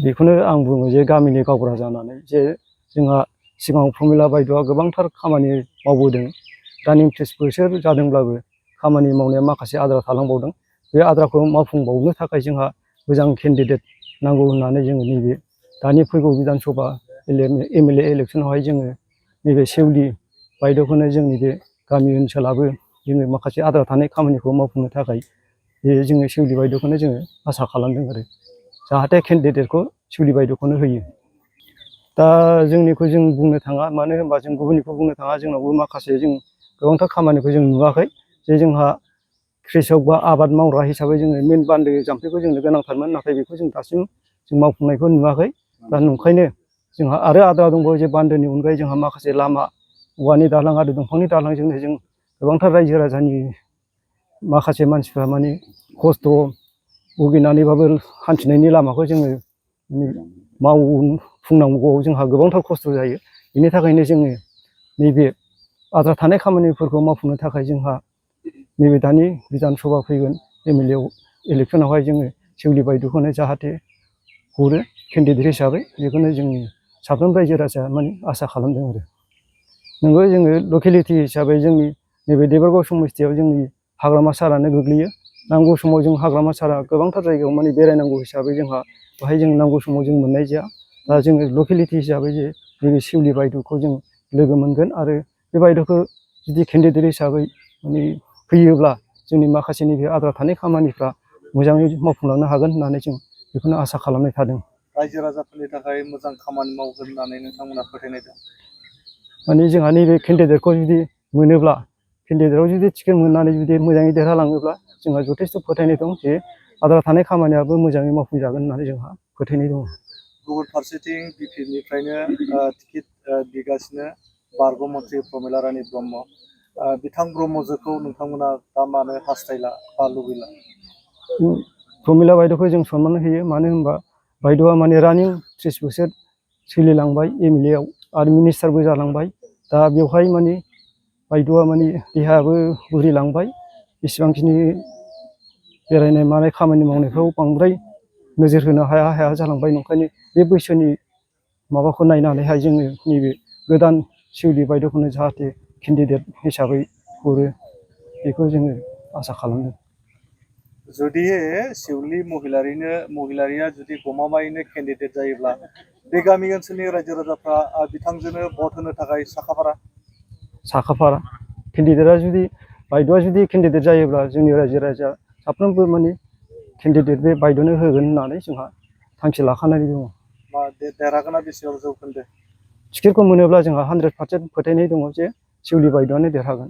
बेखौनो आं बुङो जे गामिनि गावबुरा जानानै जे जोंहा सिगाङाव प्रमिला बायद'आ गोबांथार खामानि मावबोदों। दानि 30 बोसोर जादोंब्लाबो खामानि मावनाया माखासे आद्रा थालांबावदों। बे आद्राखौ मावफुंबावनो थाखाय जोंहा मोजां केन्डिडेट नांगौ होननानै जोङो नैबे दानि फैगौ बिधान सभा एमएलए इलेक्सनावहाय जोङो नैबे सेउलि बायद'खौनो जोंनि बे गामि ओनसोलाबो जोङो माखासे आद्रा थानाय खामानिखौ मावफुंनो थाखाय बे जोङो सेउलि बायद'खौनो जोङो आसा खालामदों आरो जाहाथे केन्डिडेटखौ सेउलि बायद'खौनो होयो। दा जोंनिखौ जों बुंनो थाङा, मानो होनबा जों गुबुननिखौ बुंनो थाङा। जोंनावबो माखासे जों गोबांथार खामानिखौ जों नुवाखै जे जोंहा कृषक बा आबाद मावग्रा हिसाबै जोङो मेन बान्दो जाम्फैखौ जोंनो गोनांथारमोन, नाथाय बेखौ जों दासिम जों मावफुंनायखौ नुवाखै। दा नंखायनो जोंहा आरो आद्रा दंबावो जे बान्दोनि अनगायै जोंहा माखासे लामा, औवानि दालां आरो दंफांनि दालांजोंनो जों गोबांथार रायजो राजानि माखासे मानसिफ्रा माने खस्थ' भुगिनानैबाबो हान्थिनायनि लामाखौ जोङो मावफुंनांगौआव जोंहा गोबांथार खस्थ' जायो। बेनि थाखायनो जोङो नैबे आद्रा थानाय खामानिफोरखौ मावफुंनो थाखाय जोंहा नैबे दानि बिधान सभा फैगोन एमएलए इलेक्सनावहाय जोङो सेउलि बायद'खौनो जाहाथे हरो केन्डिडेट हिसाबै, बेखौनो जों साफ्रोम रायजो राजाया माने आसा खालामदों आरो। नोंगौ जोङो लकेलिटि हिसाबै जोंनि नैबे देबरगाव समस्थियाव जोंनि हाग्रामा सारानो गोग्लैयो। नांगौ समाव जों हाग्रामा सारा गोबांथार जायगायाव माने बेरायनांगौ हिसाबै जोंहा बेहाय जों नांगौ समाव जों मोननाय जाया। दा जोङो लकेलिटि हिसाबै जे नैबे सेउलि बायद'खौ जों लोगो मोनगोन आरो बे बायद'खौ जुदि केन्डिडेट हिसाबै माने फैयोब्ला जोंनि माखासे नैबे आद्रा थानाय खामानिफ्रा मोजाङै मावफुंलांनो हागोन होननानै जों बेखौनो आसा खालामनाय थादों। रायजो राजाफोरनि थाखाय मोजां खामानि मावगोन होननानै नोंथांमोना फोथायनाय दं? माने जोंहा नैबे केन्डिडेटखौ जुदि मोनोब्ला, केन्डिडेटआव जुदि टिकेट मोननानै जुदि मोजाङै देरहालाङोब्ला जोंहा जथेस्थ' फोथायनाय दं जे आद्रा थानाय खामानियाबो मोजाङै मावफुंजागोन होननानै जोंहा फोथायनाय दङ। गुबुन फारसेथिं बिपिनिफ्रायनो टिकेट बिगासिनो बारग'मन्त्रि प्रमिला रानी ब्रह्म। बिथां ब्रह्मजोखौ नोंथांमोना दा मानो हास्थायला बा लुबैला? प्रमिला बायद'खौ जों सनमान होयो, मानो होनबा बायद'आ माने रानिं 30 बोसोर सोलिलांबाय एमएलएआव आरो मिनिस्टारबो जालांबाय। दा बेवहाय माने बायद'आ माने देहायाबो बुरिलांबाय, इसिबांखिनि बेरायनाय मानाय खामानि मावनायफ्राव बांद्राय नोजोर होनो हाया हाया जालांबाय। नंखायनो बे बैसोनि माबाखौ नायनानैहाय जोङो नैबे गोदान सेउलि बायद'खौनो जाहाथे केन्डिडेट हिसाबै हरो, बेखौ जोङो आसा खालामदों। जुदि सेउलि महिलारिया जुदि गमामायैनो केन्डिडेट जायोब्ला बे गामि ओनसोलनि रायजो राजाफ्रा बिथांजोंनो भट होनो थाखाय साखाफारा केन्डिडेटआ जुदि बायद'आ जुदि केन्डिडेट जायोब्ला जोंनि रायजो राजाया साफ्रोमबो माने केन्डिडेट बे बायद'नो होगोन होननानै जोंहा थांखि लाखानाय दङ। देरहागोना बेसेबां जौखोन्दो? टिकेटखौ मोनोब्ला जोंहा 100% फोथायनाय दङ जे सेउलि बायद'आनो देरहागोन।